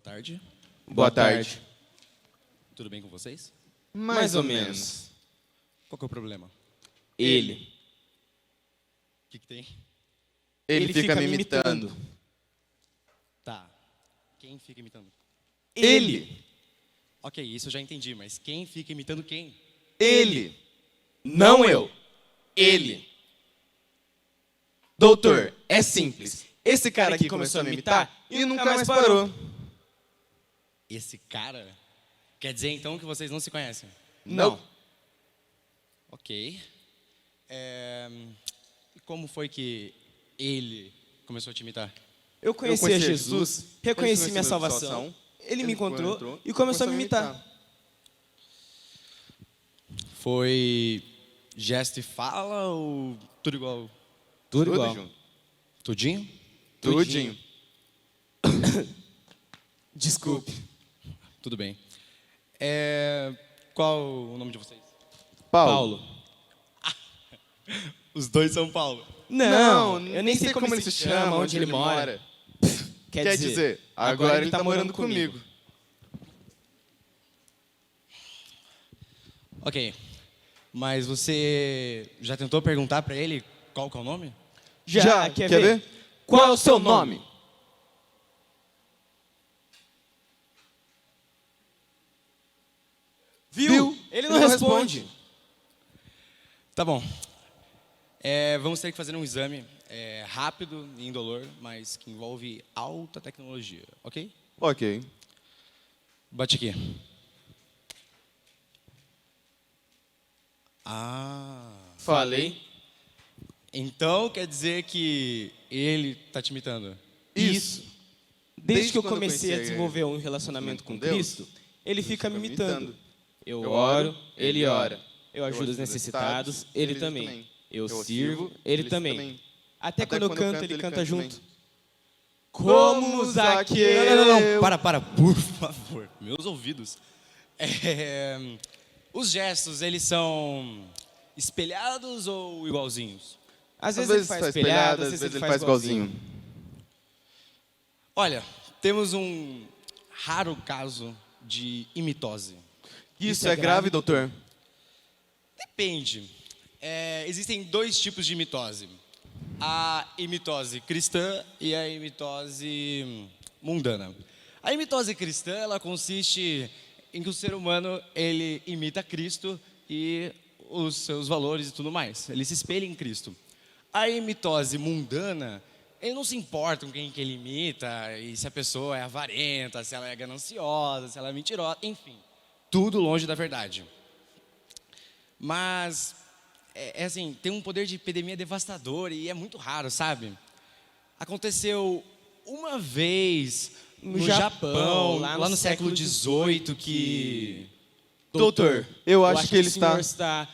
tarde. Boa tarde. Tudo bem com vocês? Mais ou menos. Qual que é o problema? Ele. O que tem? Ele fica me imitando. Tá. Quem fica imitando? Ele. Ok, isso eu já entendi, mas quem fica imitando quem? Ele. Não eu. Ele. Doutor, é simples. Esse cara aqui começou a me imitar e nunca mais parou. Esse cara? Quer dizer então que vocês não se conhecem? Não. Ok. E como foi que ele começou a te imitar? Eu conheci Jesus, reconheci minha salvação, ele me encontrou e começou a me imitar. Foi gesto e fala ou tudo igual? Tudo igual. Junto. Tudinho? Tudinho. Desculpe. Tudo bem. Qual o nome de vocês? Paulo. Os dois são Paulo. Não, eu nem sei como ele se chama, onde ele mora. Quer dizer, agora ele tá morando comigo. Ok. Mas você já tentou perguntar pra ele qual que é o nome? Já, quer ver? Qual é o seu nome? Viu? Ele não responde. Tá bom. Vamos ter que fazer um exame rápido e indolor, mas que envolve alta tecnologia, ok? Ok. Bate aqui. Falei. Então quer dizer que ele tá te imitando? Isso. Desde que eu comecei a desenvolver um relacionamento com Cristo, ele fica me imitando. Eu oro, ele ora. Eu ajudo os necessitados, ele também. Eu sirvo, ele também. Até quando eu canto, ele canta junto. Como Zaqueu. Não. Para, por favor. Meus ouvidos. Os gestos, eles são espelhados ou igualzinhos? Às vezes ele faz espelhado, às vezes ele faz igualzinho. Olha, temos um raro caso de imitose. Isso é grave, doutor? Depende. Existem dois tipos de imitose. A imitose cristã e a imitose mundana. A imitose cristã, ela consiste em que o ser humano, ele imita Cristo e os seus valores e tudo mais. Ele se espelha em Cristo. A imitose mundana, ele não se importa com quem que ele imita, e se a pessoa é avarenta, se ela é gananciosa, se ela é mentirosa, enfim. Tudo longe da verdade. Mas, assim, tem um poder de epidemia devastador e é muito raro, sabe? Aconteceu uma vez no Japão, lá no século XVIII, que... Doutor, eu acho que ele está...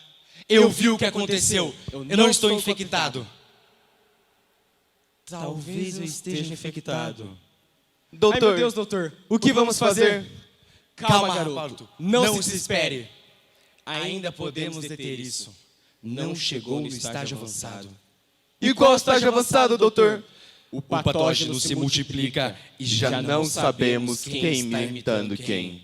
Eu vi o que aconteceu. Eu não estou infectado. Talvez eu esteja infectado. Doutor, Ai, meu Deus, doutor, o que vamos fazer? Calma, garoto. Não se desespere. Ainda podemos deter isso. Não chegou no estágio avançado. E qual estágio avançado, doutor? O patógeno se multiplica e Já não sabemos quem está imitando quem.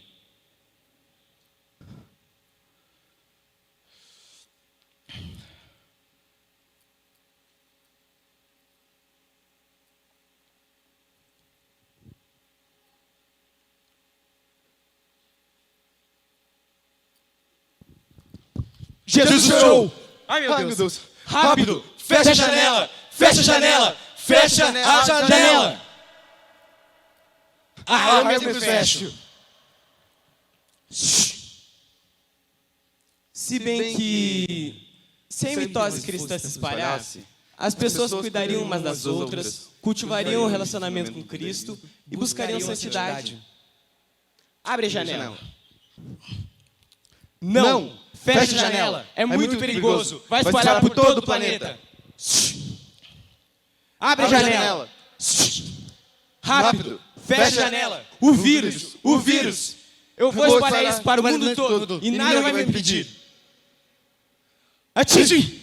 Jesus chorou! Ai, Meu Deus. Rápido! Fecha a janela! Fecha a janela! Fecha a janela! Eu mesmo fecho. Se bem que, se a imitose cristã se espalhasse, as pessoas cuidariam umas das outras, cultivariam o relacionamento com Cristo e buscariam santidade. Abre a janela. Não! Fecha a janela! É muito perigoso! Vai espalhar por todo o planeta! Abre a janela! Rápido! Fecha a janela! O vírus! O vírus! Eu vou espalhar isso para o mundo todo e nada vai me impedir! Atinge!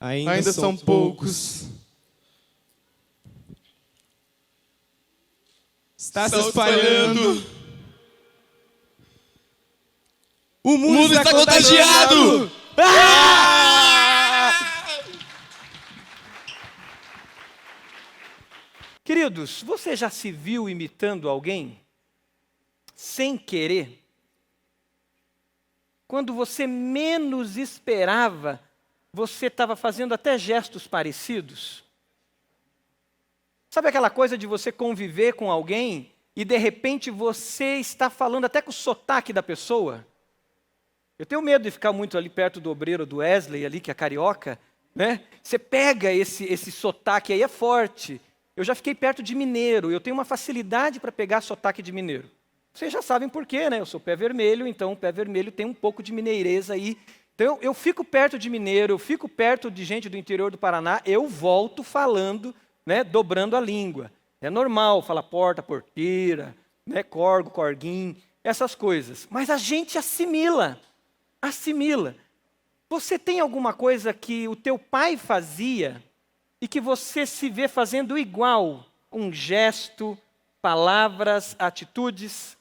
Ainda são poucos. Está se espalhando. O mundo está contagiado. Queridos, você já se viu imitando alguém sem querer? Quando você menos esperava, você estava fazendo até gestos parecidos? Sabe aquela coisa de você conviver com alguém e de repente você está falando até com o sotaque da pessoa? Eu tenho medo de ficar muito ali perto do obreiro do Wesley, ali que é carioca, né? Você pega esse sotaque aí, é forte. Eu já fiquei perto de mineiro, eu tenho uma facilidade para pegar sotaque de mineiro. Vocês já sabem por quê, né? Eu sou pé vermelho, então o pé vermelho tem um pouco de mineireza aí. Então eu fico perto de mineiro, eu fico perto de gente do interior do Paraná, eu volto falando, né, dobrando a língua. É normal falar porta, porteira, né, corgo, corguinho, essas coisas. Mas a gente assimila. Você tem alguma coisa que o teu pai fazia e que você se vê fazendo igual? Um gesto, palavras, atitudes?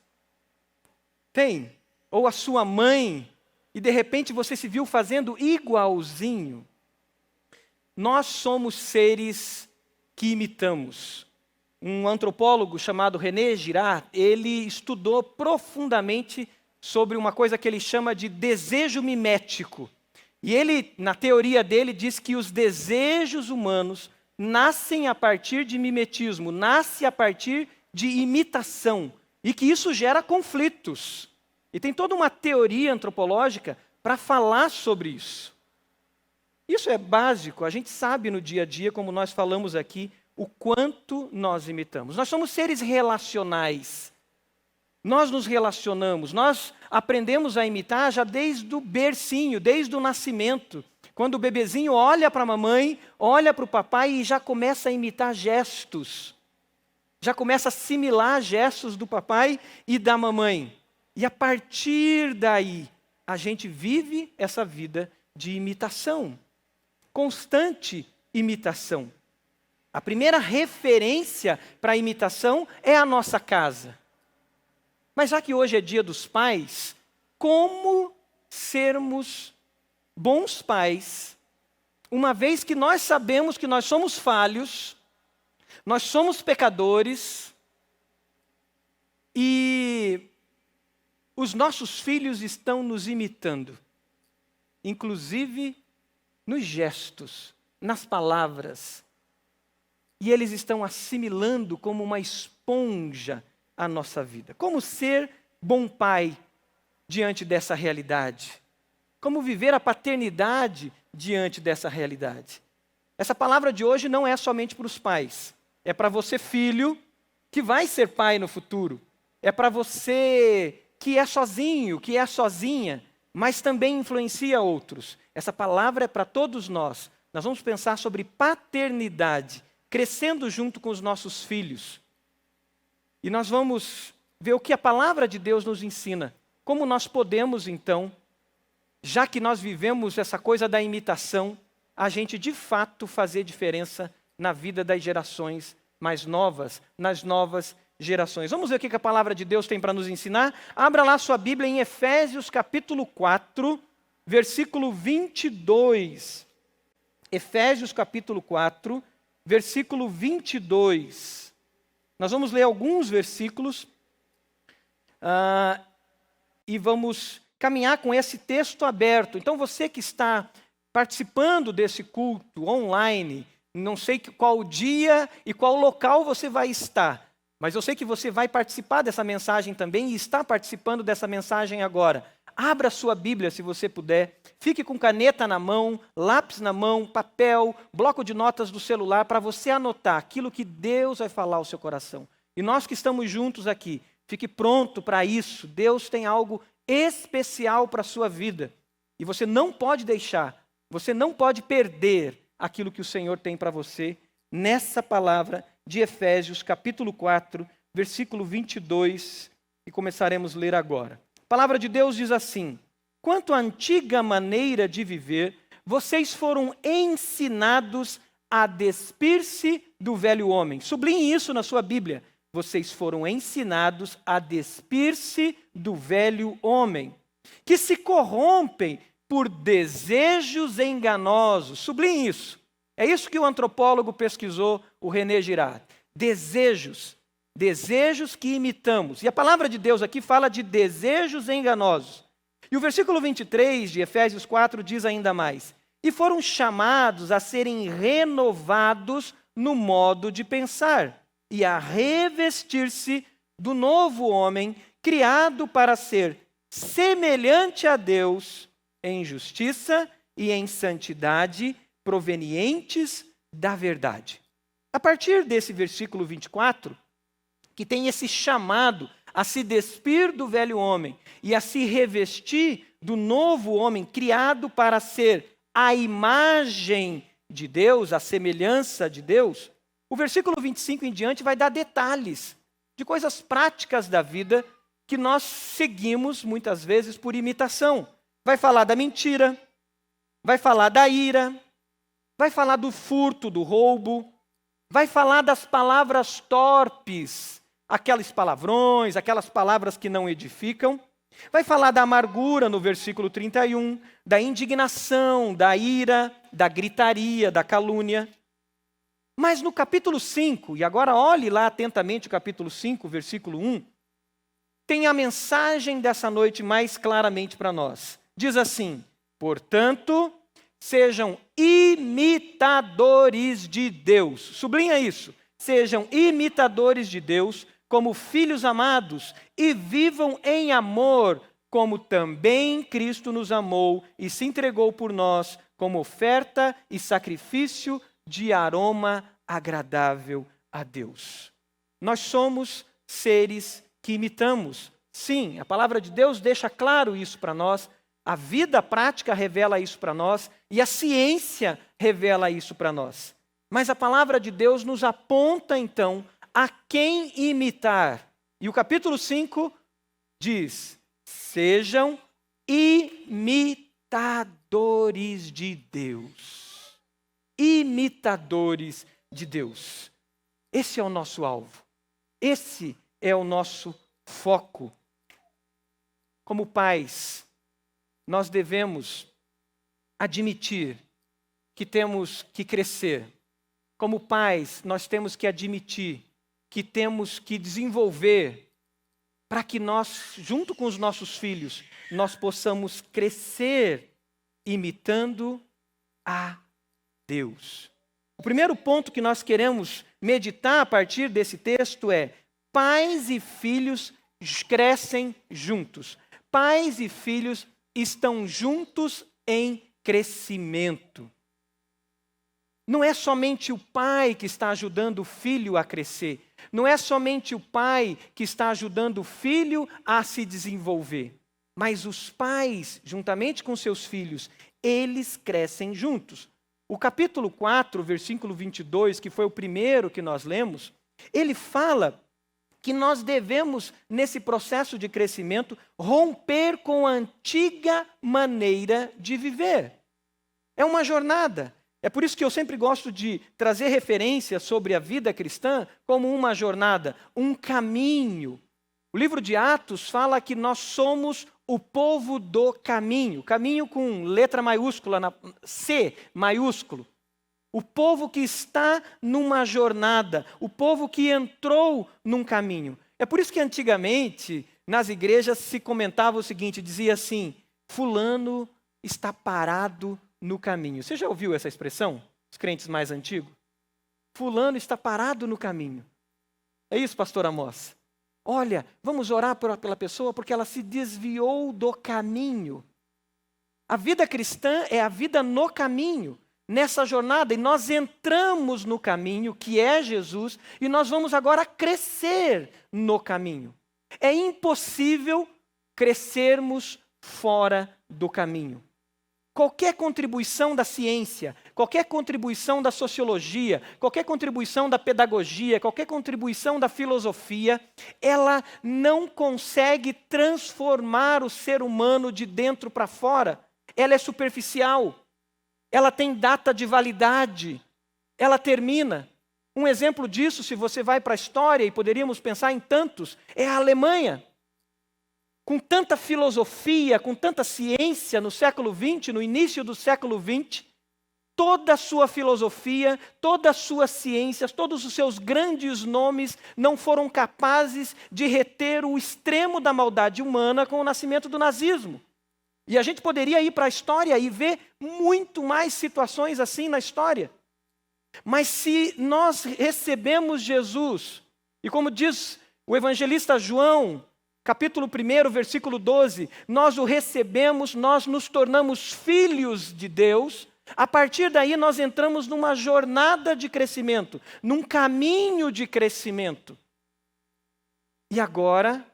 Tem? Ou a sua mãe, e de repente você se viu fazendo igualzinho? Nós somos seres que imitamos. Um antropólogo chamado René Girard, ele estudou profundamente sobre uma coisa que ele chama de desejo mimético. E ele, na teoria dele, diz que os desejos humanos nascem a partir de mimetismo, nascem a partir de imitação, e que isso gera conflitos. E tem toda uma teoria antropológica para falar sobre isso. Isso é básico, a gente sabe no dia a dia, como nós falamos aqui, o quanto nós imitamos. Nós somos seres relacionais. Nós nos relacionamos, nós aprendemos a imitar já desde o bercinho, desde o nascimento. Quando o bebezinho olha para a mamãe, olha para o papai e já começa a imitar gestos. Já começa a assimilar gestos do papai e da mamãe. E a partir daí, a gente vive essa vida de imitação. Constante imitação. A primeira referência para a imitação é a nossa casa. Mas já que hoje é dia dos pais, como sermos bons pais, uma vez que nós sabemos que nós somos falhos, nós somos pecadores, e os nossos filhos estão nos imitando, inclusive nos gestos, nas palavras, e eles estão assimilando como uma esponja a nossa vida. Como ser bom pai diante dessa realidade? Como viver a paternidade diante dessa realidade? Essa palavra de hoje não é somente para os pais. É para você, filho, que vai ser pai no futuro. É para você que é sozinho, que é sozinha, mas também influencia outros. Essa palavra é para todos nós. Nós vamos pensar sobre paternidade, crescendo junto com os nossos filhos. E nós vamos ver o que a palavra de Deus nos ensina. Como nós podemos, então, já que nós vivemos essa coisa da imitação, a gente de fato fazer diferença na vida das gerações mais novas, nas novas gerações. Vamos ver o que a palavra de Deus tem para nos ensinar? Abra lá sua Bíblia em Efésios capítulo 4, versículo 22. Efésios capítulo 4, versículo 22. Nós vamos ler alguns versículos e vamos caminhar com esse texto aberto. Então você que está participando desse culto online, não sei qual dia e qual local você vai estar, mas eu sei que você vai participar dessa mensagem também e está participando dessa mensagem agora. Abra sua Bíblia se você puder, fique com caneta na mão, lápis na mão, papel, bloco de notas do celular para você anotar aquilo que Deus vai falar ao seu coração. E nós que estamos juntos aqui, fique pronto para isso. Deus tem algo especial para a sua vida. E você não pode deixar, você não pode perder aquilo que o Senhor tem para você nessa palavra de Efésios capítulo 4, versículo 22, e começaremos a ler agora. A palavra de Deus diz assim: quanto à antiga maneira de viver, vocês foram ensinados a despir-se do velho homem. Sublinhe isso na sua Bíblia. Vocês foram ensinados a despir-se do velho homem, que se corrompem por desejos enganosos. Sublinhe isso. É isso que o antropólogo pesquisou, o René Girard. Desejos que imitamos. E a palavra de Deus aqui fala de desejos enganosos. E o versículo 23 de Efésios 4 diz ainda mais: e foram chamados a serem renovados no modo de pensar e a revestir-se do novo homem, criado para ser semelhante a Deus em justiça e em santidade, provenientes da verdade. A partir desse versículo 24, que tem esse chamado a se despir do velho homem e a se revestir do novo homem, criado para ser a imagem de Deus, a semelhança de Deus, o versículo 25 em diante vai dar detalhes de coisas práticas da vida que nós seguimos muitas vezes por imitação. Vai falar da mentira, vai falar da ira, vai falar do furto, do roubo, vai falar das palavras torpes, aqueles palavrões, aquelas palavras que não edificam. Vai falar da amargura no versículo 31, da indignação, da ira, da gritaria, da calúnia. Mas no capítulo 5, e agora olhe lá atentamente o capítulo 5, versículo 1, tem a mensagem dessa noite mais claramente para nós. Diz assim: portanto, sejam imitadores de Deus. Sublinha isso. Sejam imitadores de Deus como filhos amados e vivam em amor, como também Cristo nos amou e se entregou por nós como oferta e sacrifício de aroma agradável a Deus. Nós somos seres que imitamos. Sim, a palavra de Deus deixa claro isso para nós, a vida prática revela isso para nós e a ciência revela isso para nós. Mas a palavra de Deus nos aponta então a quem imitar. E o capítulo 5 diz: sejam imitadores de Deus. Imitadores de Deus. Esse é o nosso alvo. Esse é o nosso foco. Como pais, nós devemos admitir que temos que crescer. Como pais, nós temos que admitir que temos que desenvolver para que nós, junto com os nossos filhos, nós possamos crescer imitando a Deus. O primeiro ponto que nós queremos meditar a partir desse texto é: pais e filhos crescem juntos. Pais e filhos estão juntos em crescimento. Não é somente o pai que está ajudando o filho a crescer. Não é somente o pai que está ajudando o filho a se desenvolver. Mas os pais, juntamente com seus filhos, eles crescem juntos. O capítulo 4, versículo 22, que foi o primeiro que nós lemos, ele fala que nós devemos, nesse processo de crescimento, romper com a antiga maneira de viver. É uma jornada. É por isso que eu sempre gosto de trazer referências sobre a vida cristã como uma jornada, um caminho. O livro de Atos fala que nós somos o povo do caminho. Caminho com letra maiúscula, C maiúsculo. O povo que está numa jornada, o povo que entrou num caminho. É por isso que antigamente, nas igrejas, se comentava o seguinte, dizia assim: fulano está parado no caminho. Você já ouviu essa expressão? Os crentes mais antigos? Fulano está parado no caminho. É isso, pastor Amós? Olha, vamos orar pela pessoa porque ela se desviou do caminho. A vida cristã é a vida no caminho, nessa jornada, e nós entramos no caminho, que é Jesus, e nós vamos agora crescer no caminho. É impossível crescermos fora do caminho. Qualquer contribuição da ciência, qualquer contribuição da sociologia, qualquer contribuição da pedagogia, qualquer contribuição da filosofia, ela não consegue transformar o ser humano de dentro para fora. Ela é superficial. ela tem data de validade, ela termina. Um exemplo disso, se você vai para a história, e poderíamos pensar em tantos, é a Alemanha. Com tanta filosofia, com tanta ciência no século XX, no início do século XX, toda a sua filosofia, todas as suas ciências, todos os seus grandes nomes não foram capazes de reter o extremo da maldade humana com o nascimento do nazismo. E a gente poderia ir para a história e ver muito mais situações assim na história. Mas se nós recebemos Jesus, e como diz o evangelista João, capítulo 1, versículo 12, nós o recebemos, nós nos tornamos filhos de Deus, a partir daí nós entramos numa jornada de crescimento, num caminho de crescimento. E agora,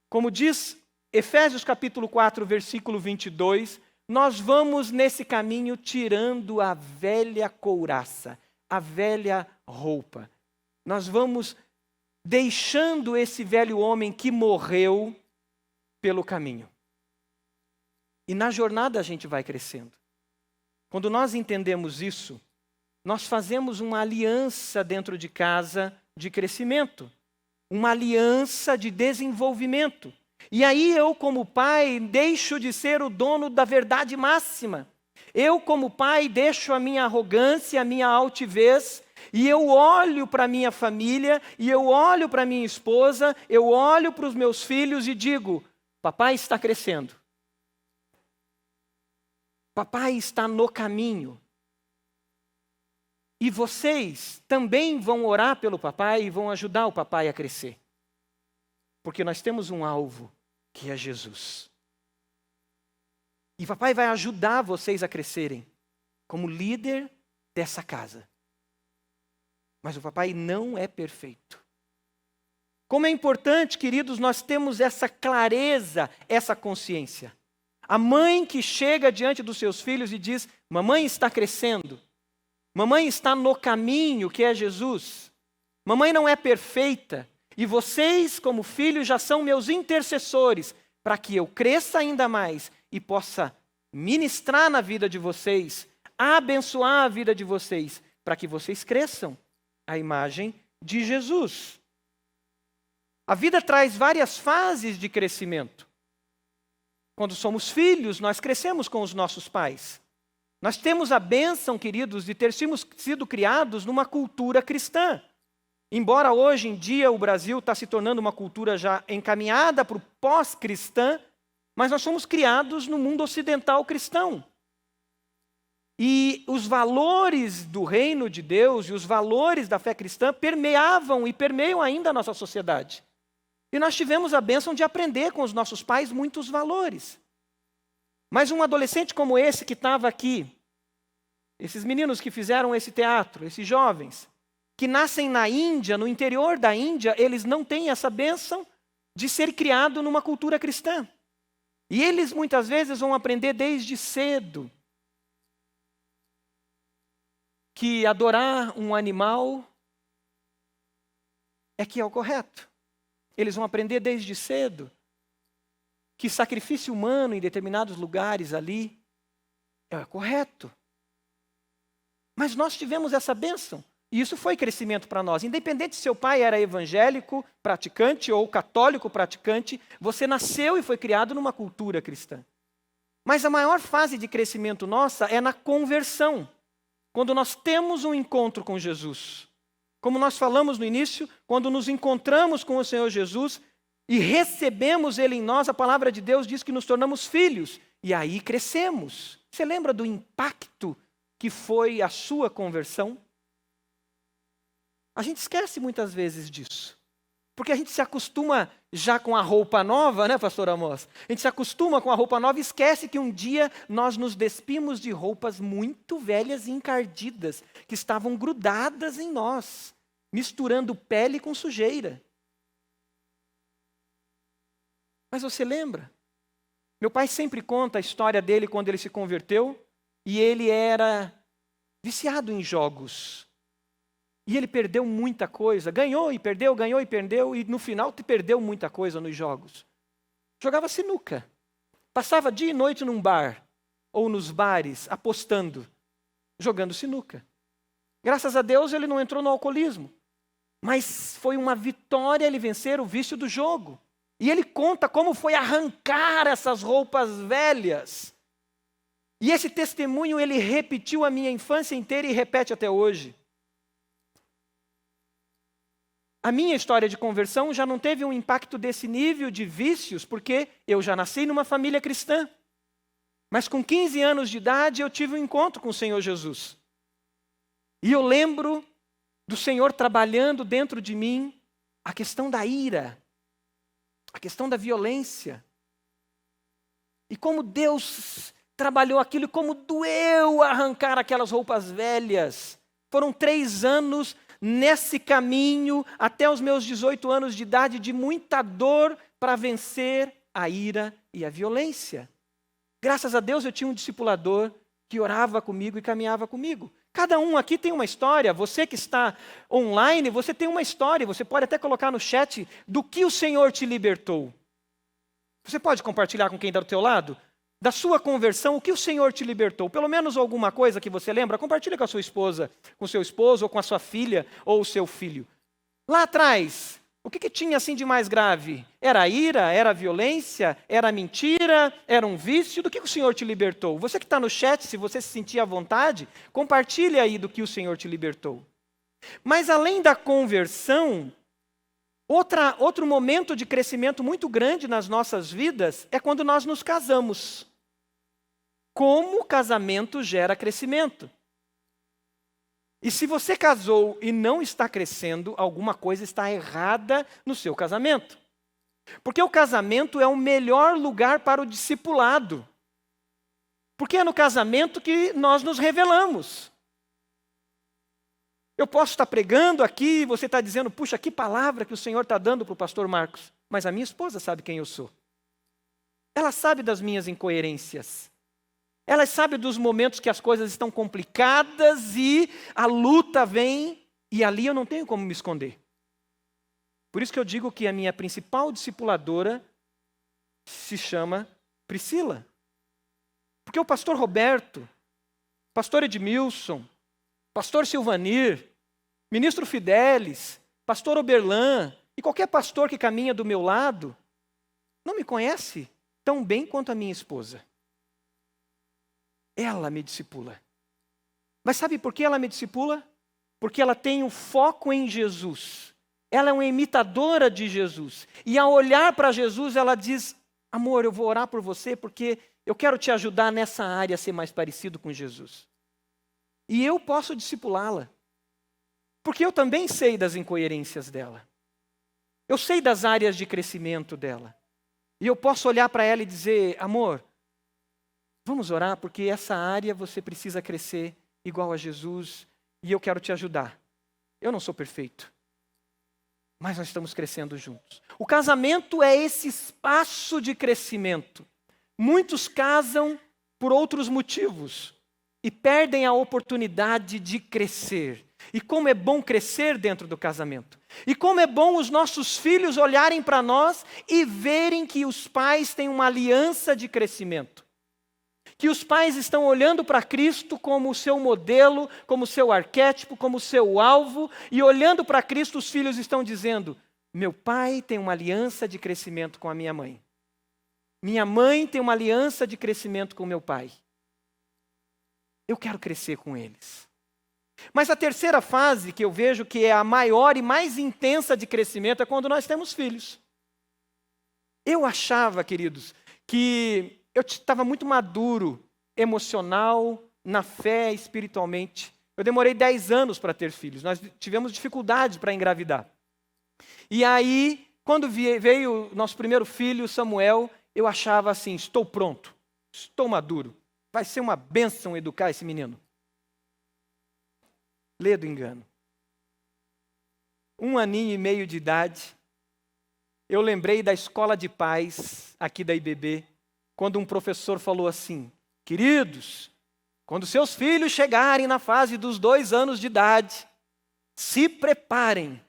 como diz Efésios capítulo 4, versículo 22, nós vamos nesse caminho tirando a velha couraça, a velha roupa. Nós vamos deixando esse velho homem que morreu pelo caminho. E na jornada a gente vai crescendo. Quando nós entendemos isso, nós fazemos uma aliança dentro de casa de crescimento, uma aliança de desenvolvimento. E aí eu, como pai, deixo de ser o dono da verdade máxima. Eu, como pai, deixo a minha arrogância, a minha altivez, e eu olho para a minha família, e eu olho para a minha esposa, eu olho para os meus filhos e digo: papai está crescendo. Papai está no caminho. E vocês também vão orar pelo papai e vão ajudar o papai a crescer. Porque nós temos um alvo, que é Jesus. E papai vai ajudar vocês a crescerem como líder dessa casa. Mas o papai não é perfeito. Como é importante, queridos, nós temos essa clareza, essa consciência. A mãe que chega diante dos seus filhos e diz: mamãe está crescendo. Mamãe está no caminho, que é Jesus. Mamãe não é perfeita. E vocês, como filhos, já são meus intercessores para que eu cresça ainda mais e possa ministrar na vida de vocês, abençoar a vida de vocês, para que vocês cresçam à imagem de Jesus. A vida traz várias fases de crescimento. Quando somos filhos, nós crescemos com os nossos pais. Nós temos a bênção, queridos, de ter sido criados numa cultura cristã. Embora hoje em dia o Brasil está se tornando uma cultura já encaminhada para o pós-cristã, mas nós somos criados no mundo ocidental cristão. E os valores do reino de Deus e os valores da fé cristã permeavam e permeiam ainda a nossa sociedade. E nós tivemos a bênção de aprender com os nossos pais muitos valores. Mas um adolescente como esse que estava aqui, esses meninos que fizeram esse teatro, esses jovens, que nascem na Índia, no interior da Índia, eles não têm essa bênção de ser criado numa cultura cristã. E eles muitas vezes vão aprender desde cedo que adorar um animal é que é o correto. Eles vão aprender desde cedo que sacrifício humano em determinados lugares ali é correto. Mas nós tivemos essa bênção. E isso foi crescimento para nós. Independente se seu pai era evangélico praticante ou católico praticante, você nasceu e foi criado numa cultura cristã. Mas a maior fase de crescimento nossa é na conversão. Quando nós temos um encontro com Jesus. Como nós falamos no início, quando nos encontramos com o Senhor Jesus e recebemos Ele em nós, a palavra de Deus diz que nos tornamos filhos. E aí crescemos. Você lembra do impacto que foi a sua conversão? A gente esquece muitas vezes disso. Porque a gente se acostuma já com a roupa nova, né, pastor Amós? A gente se acostuma com a roupa nova e esquece que um dia nós nos despimos de roupas muito velhas e encardidas, que estavam grudadas em nós, misturando pele com sujeira. Mas você lembra? Meu pai sempre conta a história dele quando ele se converteu, e ele era viciado em jogos. E ele perdeu muita coisa, ganhou e perdeu, e no final perdeu muita coisa nos jogos. Jogava sinuca, passava dia e noite num bar, ou nos bares, apostando. jogando sinuca. Graças a Deus ele não entrou no alcoolismo. Mas foi uma vitória ele vencer o vício do jogo. E ele conta como foi arrancar essas roupas velhas. E esse testemunho ele repetiu a minha infância inteira e repete até hoje. A minha história de conversão já não teve um impacto desse nível de vícios, porque eu já nasci numa família cristã. Mas com 15 anos de idade eu tive um encontro com o Senhor Jesus. E eu lembro do Senhor trabalhando dentro de mim a questão da ira, a questão da violência. E como Deus trabalhou aquilo, e como doeu arrancar aquelas roupas velhas. Foram 3 anos nesse caminho, até os meus 18 anos de idade, de muita dor para vencer a ira e a violência. Graças a Deus eu tinha um discipulador que orava comigo e caminhava comigo. Cada um aqui tem uma história. Você que está online, você tem uma história. Você pode até colocar no chat do que o Senhor te libertou. Você pode compartilhar com quem está do teu lado? Da sua conversão, o que o Senhor te libertou? Pelo menos alguma coisa que você lembra? Compartilha com a sua esposa, com o seu esposo, ou com a sua filha, ou o seu filho. Lá atrás, o que tinha assim de mais grave? Era a ira? Era a violência? Era a mentira? Era um vício? Do que o Senhor te libertou? Você que está no chat, se você se sentir à vontade, compartilhe aí do que o Senhor te libertou. Mas além da conversão, outro momento de crescimento muito grande nas nossas vidas é quando nós nos casamos. Como o casamento gera crescimento. E se você casou e não está crescendo, alguma coisa está errada no seu casamento. Porque o casamento é o melhor lugar para o discipulado. Porque é no casamento que nós nos revelamos. Eu posso estar pregando aqui e você está dizendo, puxa, que palavra que o Senhor está dando para o pastor Marcos. Mas a minha esposa sabe quem eu sou. Ela sabe das minhas incoerências. Ela sabe dos momentos que as coisas estão complicadas e a luta vem e ali eu não tenho como me esconder. Por isso que eu digo que a minha principal discipuladora se chama Priscila. Porque o pastor Roberto, pastor Edmilson, pastor Silvanir, ministro Fidelis, pastor Oberlan e qualquer pastor que caminha do meu lado não me conhece tão bem quanto a minha esposa. Ela me discipula. Mas sabe por que ela me discipula? Porque ela tem um foco em Jesus. Ela é uma imitadora de Jesus. E ao olhar para Jesus, ela diz, amor, eu vou orar por você porque eu quero te ajudar nessa área a ser mais parecido com Jesus. E eu posso discipulá-la. Porque eu também sei das incoerências dela. Eu sei das áreas de crescimento dela. E eu posso olhar para ela e dizer, amor, vamos orar porque essa área você precisa crescer igual a Jesus e eu quero te ajudar. Eu não sou perfeito, mas nós estamos crescendo juntos. O casamento é esse espaço de crescimento. Muitos casam por outros motivos e perdem a oportunidade de crescer. E como é bom crescer dentro do casamento. E como é bom os nossos filhos olharem para nós e verem que os pais têm uma aliança de crescimento. Que os pais estão olhando para Cristo como o seu modelo, como o seu arquétipo, como o seu alvo, e olhando para Cristo os filhos estão dizendo, meu pai tem uma aliança de crescimento com a minha mãe. Minha mãe tem uma aliança de crescimento com meu pai. Eu quero crescer com eles. Mas a terceira fase que eu vejo que é a maior e mais intensa de crescimento é quando nós temos filhos. Eu achava, queridos, que eu estava muito maduro, emocional, na fé, espiritualmente. Eu demorei 10 anos para ter filhos. Nós tivemos dificuldade para engravidar. E aí, quando veio o nosso primeiro filho, Samuel, eu achava assim, estou pronto, estou maduro. Vai ser uma bênção educar esse menino. Lê do engano. 1 aninho e meio de idade, eu lembrei da escola de pais aqui da IBB, quando um professor falou assim, queridos, quando seus filhos chegarem na fase dos 2 anos de idade, se preparem,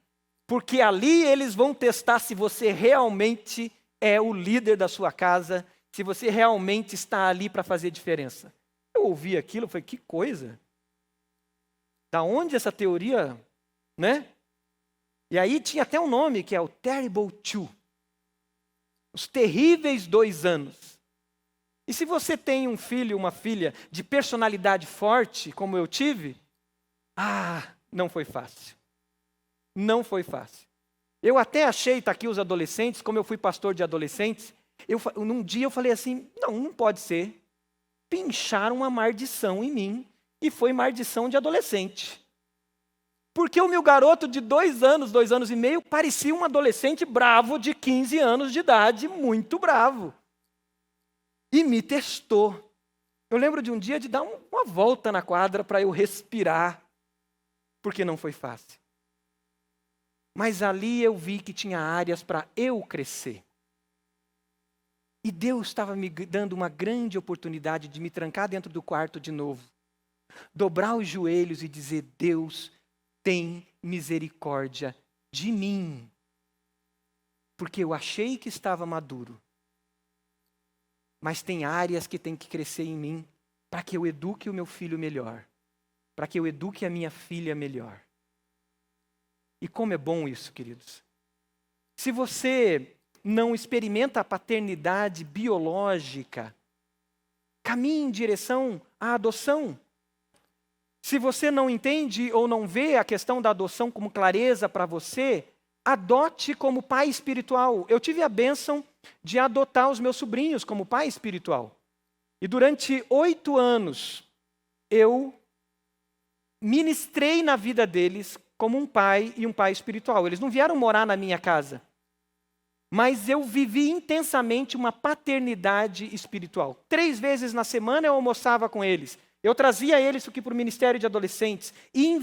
porque ali eles vão testar se você realmente é o líder da sua casa, se você realmente está ali para fazer diferença. Eu ouvi aquilo, falei, que coisa. Da onde essa teoria, né? E aí tinha até um nome, que é o Terrible Two. Os terríveis 2 anos. E se você tem um filho, uma filha de personalidade forte, como eu tive, não foi fácil. Não foi fácil. Eu até achei, está aqui os adolescentes, como eu fui pastor de adolescentes, num dia eu falei assim, não pode ser. Pincharam uma maldição em mim, e foi maldição de adolescente. Porque o meu garoto de 2 anos, 2 anos e meio, parecia um adolescente bravo de 15 anos de idade, muito bravo. E me testou. Eu lembro de um dia de dar uma volta na quadra para eu respirar, porque não foi fácil. Mas ali eu vi que tinha áreas para eu crescer. E Deus estava me dando uma grande oportunidade de me trancar dentro do quarto de novo. Dobrar os joelhos e dizer, Deus, tem misericórdia de mim. Porque eu achei que estava maduro. Mas tem áreas que tem que crescer em mim para que eu eduque o meu filho melhor. Para que eu eduque a minha filha melhor. E como é bom isso, queridos. Se você não experimenta a paternidade biológica, caminhe em direção à adoção. Se você não entende ou não vê a questão da adoção como clareza para você, adote como pai espiritual. Eu tive a bênção de adotar os meus sobrinhos como pai espiritual. E durante 8 anos, eu ministrei na vida deles como um pai e um pai espiritual. Eles não vieram morar na minha casa. Mas eu vivi intensamente uma paternidade espiritual. 3 vezes na semana eu almoçava com eles. Eu trazia eles aqui para o Ministério de Adolescentes e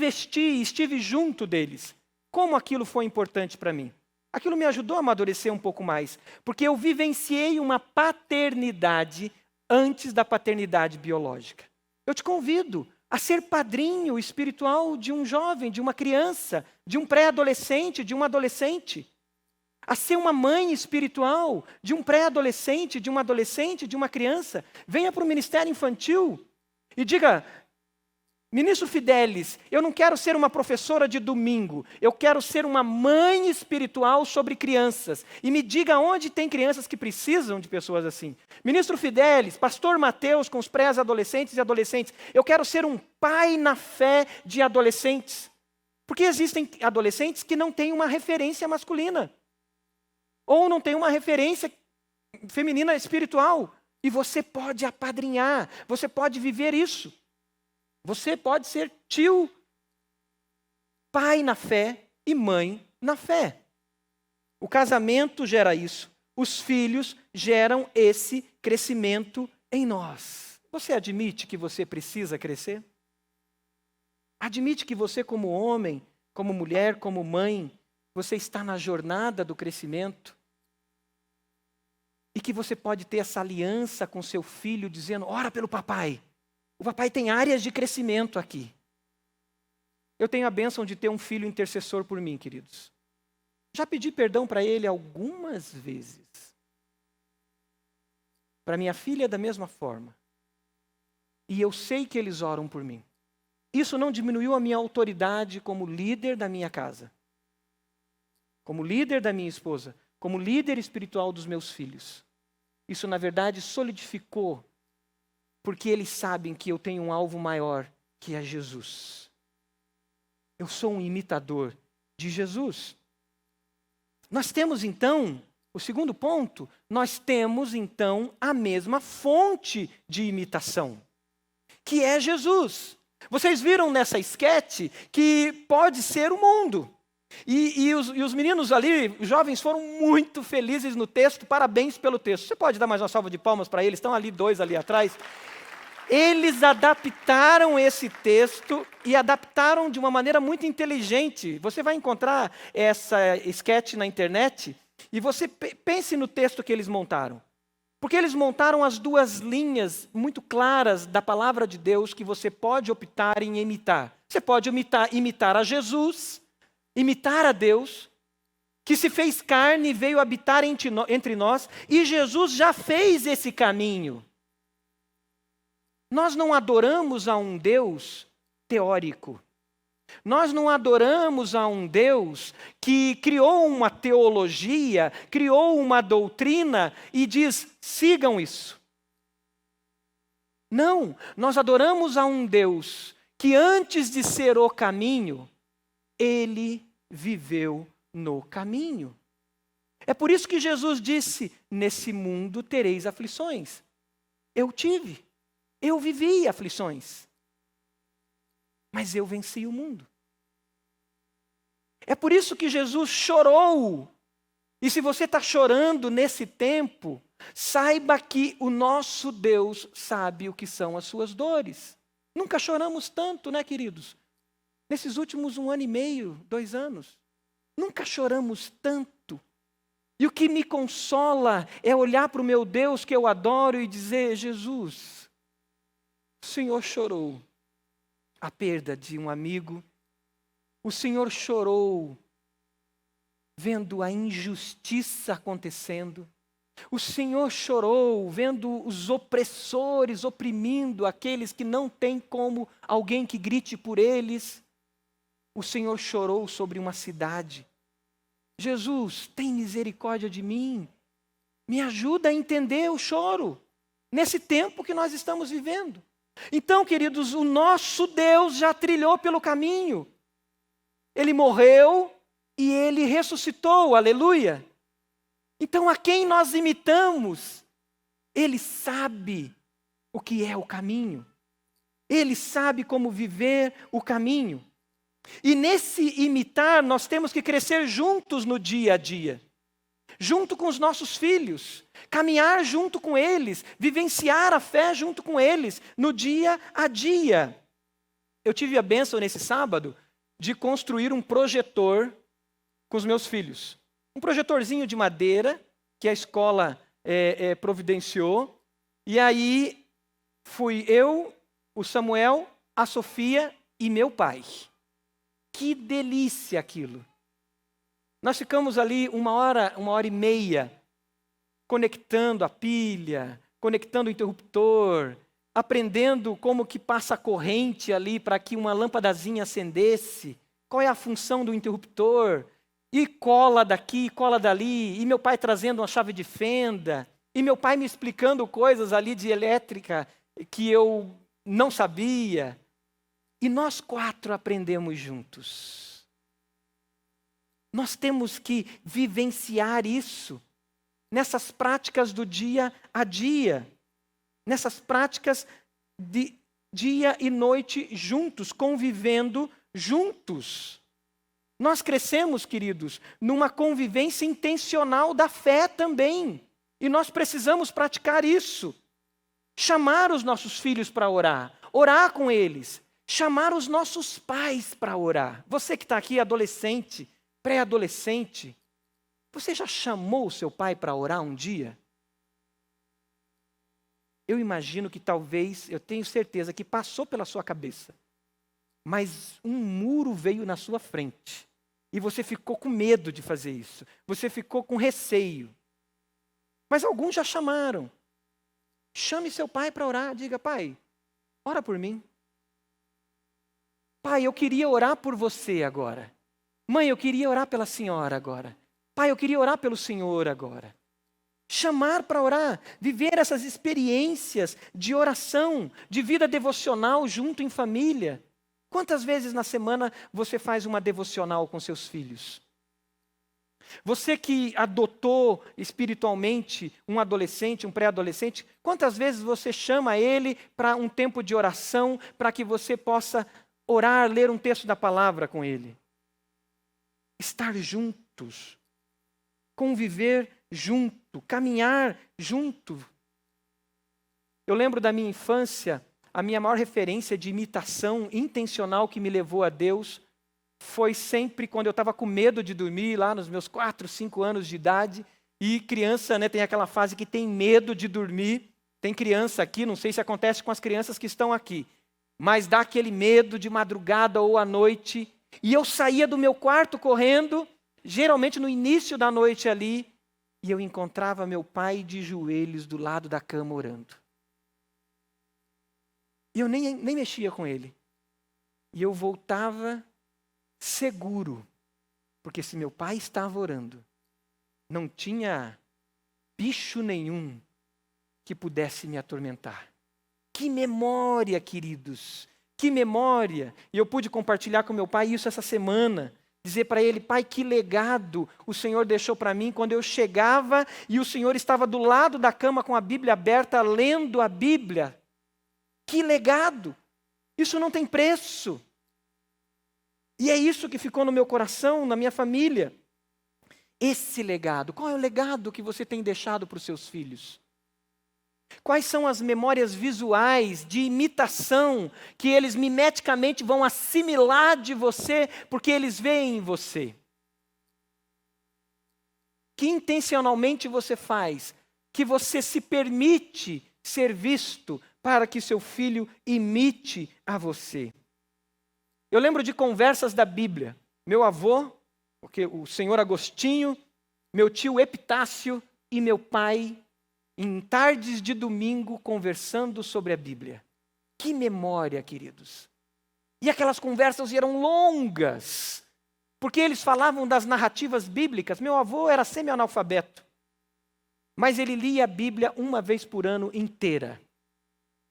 estive junto deles. Como aquilo foi importante para mim? Aquilo me ajudou a amadurecer um pouco mais, porque eu vivenciei uma paternidade antes da paternidade biológica. Eu te convido a ser padrinho espiritual de um jovem, de uma criança, de um pré-adolescente, de um adolescente. A ser uma mãe espiritual de um pré-adolescente, de um adolescente, de uma criança. Venha para o ministério infantil e diga, ministro Fidelis, eu não quero ser uma professora de domingo, eu quero ser uma mãe espiritual sobre crianças. E me diga onde tem crianças que precisam de pessoas assim. Ministro Fidelis, pastor Mateus com os pré-adolescentes e adolescentes, eu quero ser um pai na fé de adolescentes. Porque existem adolescentes que não têm uma referência masculina. Ou não tem uma referência feminina espiritual. E você pode apadrinhar, você pode viver isso. Você pode ser tio, pai na fé e mãe na fé. O casamento gera isso. Os filhos geram esse crescimento em nós. Você admite que você precisa crescer? Admite que você, como homem, como mulher, como mãe, você está na jornada do crescimento? E que você pode ter essa aliança com seu filho, dizendo, ora pelo papai. O papai tem áreas de crescimento aqui. Eu tenho a bênção de ter um filho intercessor por mim, queridos. Já pedi perdão para ele algumas vezes. Para minha filha, da mesma forma. E eu sei que eles oram por mim. Isso não diminuiu a minha autoridade como líder da minha casa. Como líder da minha esposa. Como líder espiritual dos meus filhos. Isso, na verdade, solidificou, porque eles sabem que eu tenho um alvo maior, que é Jesus. Eu sou um imitador de Jesus. Nós temos, então, o segundo ponto, nós temos, então, a mesma fonte de imitação, que é Jesus. Vocês viram nessa esquete que pode ser o mundo. E os meninos ali, os jovens, foram muito felizes no texto. Parabéns pelo texto. Você pode dar mais uma salva de palmas para eles? Estão ali 2 ali atrás. Eles adaptaram esse texto e adaptaram de uma maneira muito inteligente. Você vai encontrar essa esquete na internet e você pense no texto que eles montaram. Porque eles montaram as 2 linhas muito claras da palavra de Deus que você pode optar em imitar. Você pode imitar a Jesus, imitar a Deus, que se fez carne e veio habitar entre nós, e Jesus já fez esse caminho. Nós não adoramos a um Deus teórico. Nós não adoramos a um Deus que criou uma teologia, criou uma doutrina e diz: sigam isso. Não, nós adoramos a um Deus que antes de ser o caminho, ele viveu no caminho. É por isso que Jesus disse: nesse mundo tereis aflições. Eu tive, eu vivi aflições, mas eu venci o mundo. É por isso que Jesus chorou. E se você está chorando nesse tempo, saiba que o nosso Deus sabe o que são as suas dores. Nunca choramos tanto, né, queridos? Nesses últimos 1 ano e meio, 2 anos. Nunca choramos tanto. E o que me consola é olhar para o meu Deus que eu adoro e dizer: Jesus, o Senhor chorou a perda de um amigo. O Senhor chorou vendo a injustiça acontecendo. O Senhor chorou vendo os opressores oprimindo aqueles que não têm como alguém que grite por eles. O Senhor chorou sobre uma cidade. Jesus, tem misericórdia de mim. Me ajuda a entender o choro nesse tempo que nós estamos vivendo. Então, queridos, o nosso Deus já trilhou pelo caminho. Ele morreu e ele ressuscitou, aleluia. Então, a quem nós imitamos? Ele sabe o que é o caminho. Ele sabe como viver o caminho. E nesse imitar, nós temos que crescer juntos no dia a dia. Junto com os nossos filhos. Caminhar junto com eles. Vivenciar a fé junto com eles. No dia a dia. Eu tive a bênção nesse sábado de construir um projetor com os meus filhos. Um projetorzinho de madeira que a escola providenciou. E aí fui eu, o Samuel, a Sofia e meu pai. Que delícia aquilo. Nós ficamos ali 1 hora e meia, conectando a pilha, conectando o interruptor, aprendendo como que passa a corrente ali para que uma lâmpadazinha acendesse, qual é a função do interruptor, e cola daqui, cola dali, e meu pai trazendo uma chave de fenda, e meu pai me explicando coisas ali de elétrica que eu não sabia. E nós 4 aprendemos juntos. Nós temos que vivenciar isso nessas práticas do dia a dia, nessas práticas de dia e noite juntos, convivendo juntos. Nós crescemos, queridos, numa convivência intencional da fé também. E nós precisamos praticar isso. Chamar os nossos filhos para orar, orar com eles. Chamar os nossos pais para orar. Você que está aqui, adolescente, pré-adolescente, você já chamou o seu pai para orar um dia? Eu imagino que talvez, eu tenho certeza que passou pela sua cabeça, mas um muro veio na sua frente e você ficou com medo de fazer isso. Você ficou com receio. Mas alguns já chamaram. Chame seu pai para orar. Diga: pai, ora por mim. Pai, eu queria orar por você agora. Mãe, eu queria orar pela senhora agora. Pai, eu queria orar pelo senhor agora. Chamar para orar, viver essas experiências de oração, de vida devocional junto em família. Quantas vezes na semana você faz uma devocional com seus filhos? Você que adotou espiritualmente um adolescente, um pré-adolescente, quantas vezes você chama ele para um tempo de oração, para que você possa orar, ler um texto da palavra com ele? Estar juntos, conviver junto, caminhar junto. Eu lembro da minha infância, a minha maior referência de imitação intencional que me levou a Deus foi sempre quando eu estava com medo de dormir, lá nos meus 4, 5 anos de idade. E criança, né, tem aquela fase que tem medo de dormir. Tem criança aqui, não sei se acontece com as crianças que estão aqui, mas dá aquele medo de madrugada ou à noite. E eu saía do meu quarto correndo, geralmente no início da noite ali, e eu encontrava meu pai de joelhos do lado da cama orando. E eu nem mexia com ele. E eu voltava seguro, porque se meu pai estava orando, não tinha bicho nenhum que pudesse me atormentar. Que memória, queridos, que memória. E eu pude compartilhar com meu pai isso essa semana. Dizer para ele: pai, que legado o Senhor deixou para mim quando eu chegava e o Senhor estava do lado da cama com a Bíblia aberta, lendo a Bíblia. Que legado! Isso não tem preço. E é isso que ficou no meu coração, na minha família. Esse legado. Qual é o legado que você tem deixado para os seus filhos? Quais são as memórias visuais de imitação que eles mimeticamente vão assimilar de você porque eles veem em você? Que intencionalmente você faz, que você se permite ser visto para que seu filho imite a você? Eu lembro de conversas da Bíblia. Meu avô, porque o senhor Agostinho, meu tio Epitácio e meu pai, em tardes de domingo, conversando sobre a Bíblia. Que memória, queridos. E aquelas conversas eram longas, porque eles falavam das narrativas bíblicas. Meu avô era semi-analfabeto, mas ele lia a Bíblia uma vez por ano inteira.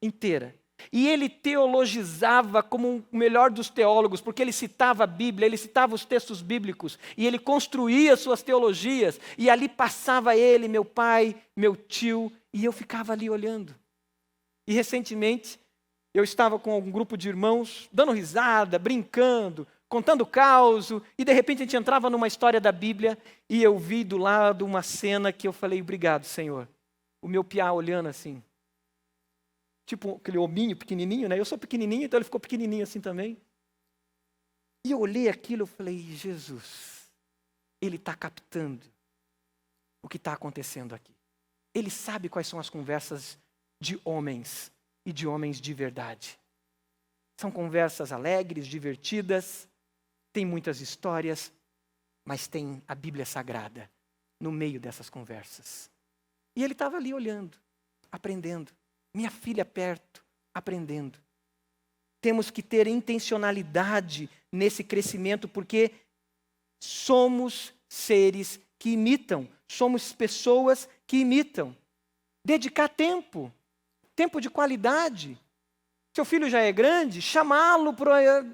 Inteira. E ele teologizava como o melhor dos teólogos, porque ele citava a Bíblia, ele citava os textos bíblicos, e ele construía suas teologias, e ali passava ele, meu pai, meu tio, e eu ficava ali olhando. E recentemente, eu estava com um grupo de irmãos, dando risada, brincando, contando caos, e de repente a gente entrava numa história da Bíblia, e eu vi do lado uma cena que eu falei: obrigado, Senhor. O meu piá olhando assim. Tipo aquele hominho pequenininho, né? Eu sou pequenininho, então ele ficou pequenininho assim também. E eu olhei aquilo e falei: Jesus, ele está captando o que está acontecendo aqui. Ele sabe quais são as conversas de homens e de homens de verdade. São conversas alegres, divertidas, tem muitas histórias, mas tem a Bíblia Sagrada no meio dessas conversas. E ele estava ali olhando, aprendendo. Minha filha perto, aprendendo. Temos que ter intencionalidade nesse crescimento, porque somos seres que imitam, somos pessoas que imitam. Dedicar tempo, tempo de qualidade. Seu filho já é grande, chamá-lo para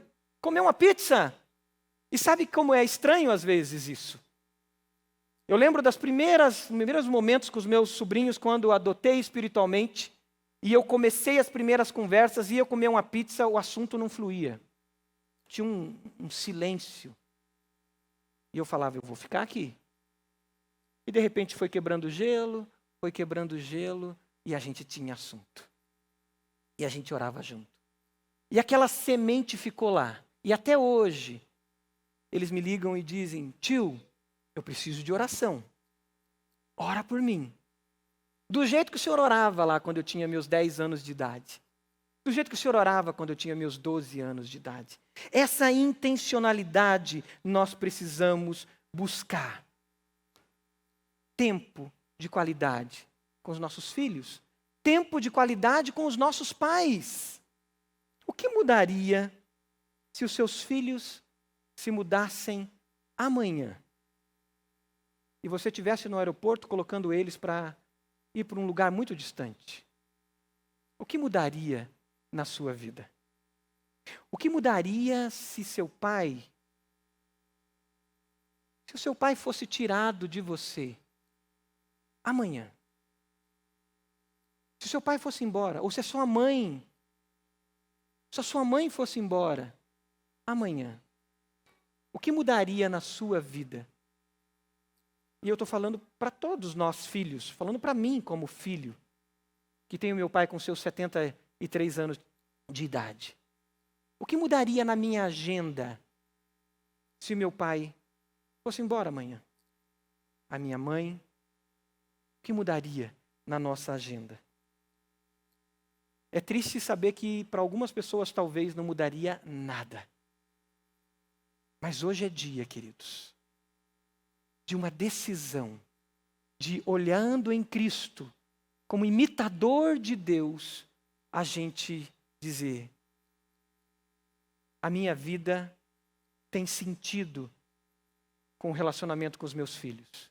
comer uma pizza. E sabe como é estranho às vezes isso? Eu lembro dos primeiros momentos com os meus sobrinhos, quando eu adotei espiritualmente, e eu comecei as primeiras conversas, ia comer uma pizza, o assunto não fluía. Tinha um silêncio. E eu falava: eu vou ficar aqui. E de repente foi quebrando gelo, e a gente tinha assunto. E a gente orava junto. E aquela semente ficou lá. E até hoje, eles me ligam e dizem: tio, eu preciso de oração. Ora por mim. Do jeito que o senhor orava lá quando eu tinha meus 10 anos de idade. Do jeito que o senhor orava quando eu tinha meus 12 anos de idade. Essa intencionalidade nós precisamos buscar. Tempo de qualidade com os nossos filhos. Tempo de qualidade com os nossos pais. O que mudaria se os seus filhos se mudassem amanhã? E você estivesse no aeroporto colocando eles para ir para um lugar muito distante. O que mudaria na sua vida? O que mudaria se o seu pai fosse tirado de você amanhã? Se o seu pai fosse embora, ou se a sua mãe fosse embora amanhã, o que mudaria na sua vida? E eu estou falando para todos nós filhos, falando para mim como filho, que tenho meu pai com seus 73 anos de idade. O que mudaria na minha agenda se meu pai fosse embora amanhã? A minha mãe? O que mudaria na nossa agenda? É triste saber que para algumas pessoas talvez não mudaria nada. Mas hoje é dia, queridos, de uma decisão, de olhando em Cristo, como imitador de Deus, a gente dizer: a minha vida tem sentido com o relacionamento com os meus filhos.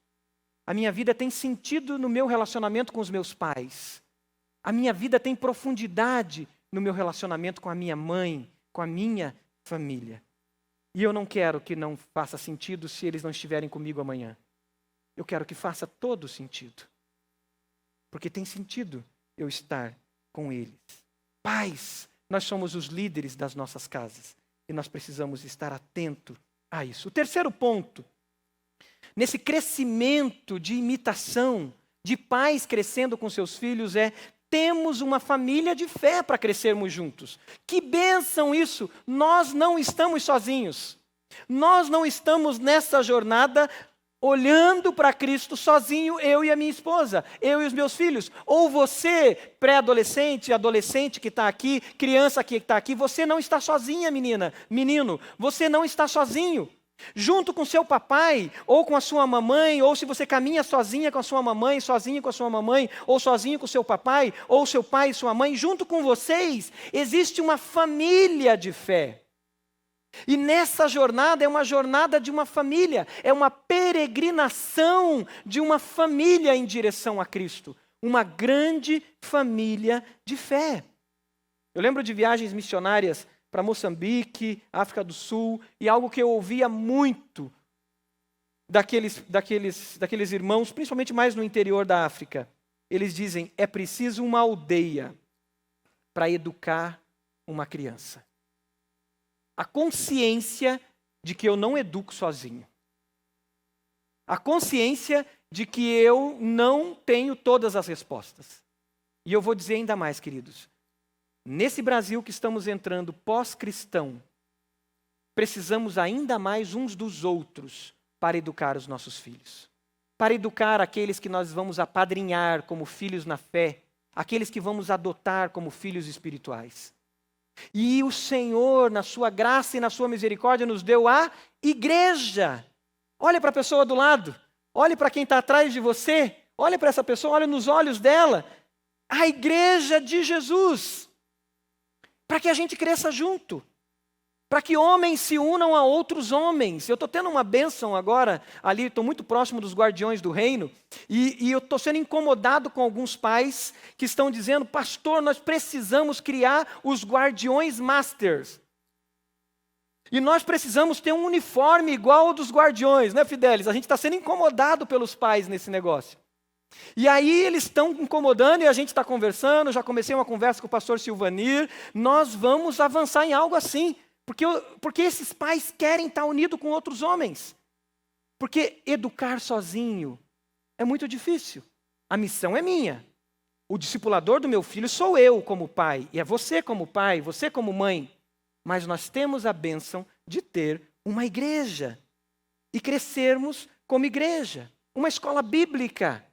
A minha vida tem sentido no meu relacionamento com os meus pais. A minha vida tem profundidade no meu relacionamento com a minha mãe, com a minha família. E eu não quero que não faça sentido se eles não estiverem comigo amanhã. Eu quero que faça todo sentido. Porque tem sentido eu estar com eles. Pais, nós somos os líderes das nossas casas. E nós precisamos estar atentos a isso. O terceiro ponto, nesse crescimento de imitação, de pais crescendo com seus filhos, temos uma família de fé para crescermos juntos. Que bênção isso! Nós não estamos sozinhos. Nós não estamos nessa jornada olhando para Cristo sozinho, eu e a minha esposa, eu e os meus filhos. Ou você, pré-adolescente, adolescente que está aqui, criança que está aqui, você não está sozinha, menina, menino. Você não está sozinho. Junto com seu papai, ou com a sua mamãe, ou se você caminha sozinha com a sua mamãe, sozinho com a sua mamãe, ou sozinho com seu papai, ou seu pai e sua mãe, junto com vocês, existe uma família de fé. E nessa jornada é uma jornada de uma família, é uma peregrinação de uma família em direção a Cristo. Uma grande família de fé. Eu lembro de viagens missionárias para Moçambique, África do Sul, e algo que eu ouvia muito daqueles irmãos, principalmente mais no interior da África. Eles dizem, é preciso uma aldeia para educar uma criança. A consciência de que eu não educo sozinho. A consciência de que eu não tenho todas as respostas. E eu vou dizer ainda mais, queridos. Nesse Brasil que estamos entrando pós-cristão, precisamos ainda mais uns dos outros para educar os nossos filhos. Para educar aqueles que nós vamos apadrinhar como filhos na fé, aqueles que vamos adotar como filhos espirituais. E o Senhor, na sua graça e na sua misericórdia, nos deu a igreja. Olha para a pessoa do lado, olhe para quem está atrás de você, olhe para essa pessoa, olhe nos olhos dela. A igreja de Jesus. Para que a gente cresça junto. Para que homens se unam a outros homens. Eu estou tendo uma bênção agora, ali, estou muito próximo dos guardiões do reino, e eu estou sendo incomodado com alguns pais que estão dizendo, pastor, nós precisamos criar os guardiões masters. E nós precisamos ter um uniforme igual ao dos guardiões, né, Fidelis? A gente está sendo incomodado pelos pais nesse negócio. E aí eles estão incomodando e a gente está conversando, já comecei uma conversa com o pastor Silvanir, nós vamos avançar em algo assim. Porque esses pais querem estar unidos com outros homens. Porque educar sozinho é muito difícil. A missão é minha. O discipulador do meu filho sou eu como pai. E é você como pai, você como mãe. Mas nós temos a bênção de ter uma igreja. E crescermos como igreja. Uma escola bíblica.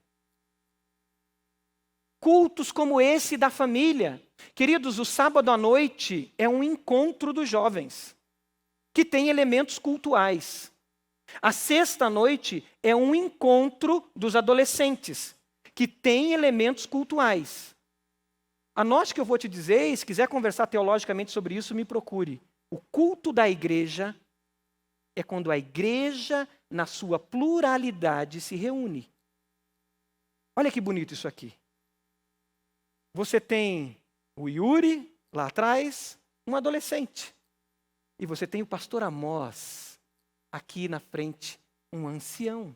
Cultos como esse da família. Queridos, o sábado à noite é um encontro dos jovens, que tem elementos cultuais. A sexta-noite é um encontro dos adolescentes, que tem elementos cultuais. Anote o que eu vou te dizer, e se quiser conversar teologicamente sobre isso, me procure. O culto da igreja é quando a igreja, na sua pluralidade, se reúne. Olha que bonito isso aqui. Você tem o Yuri, lá atrás, um adolescente. E você tem o pastor Amós, aqui na frente, um ancião.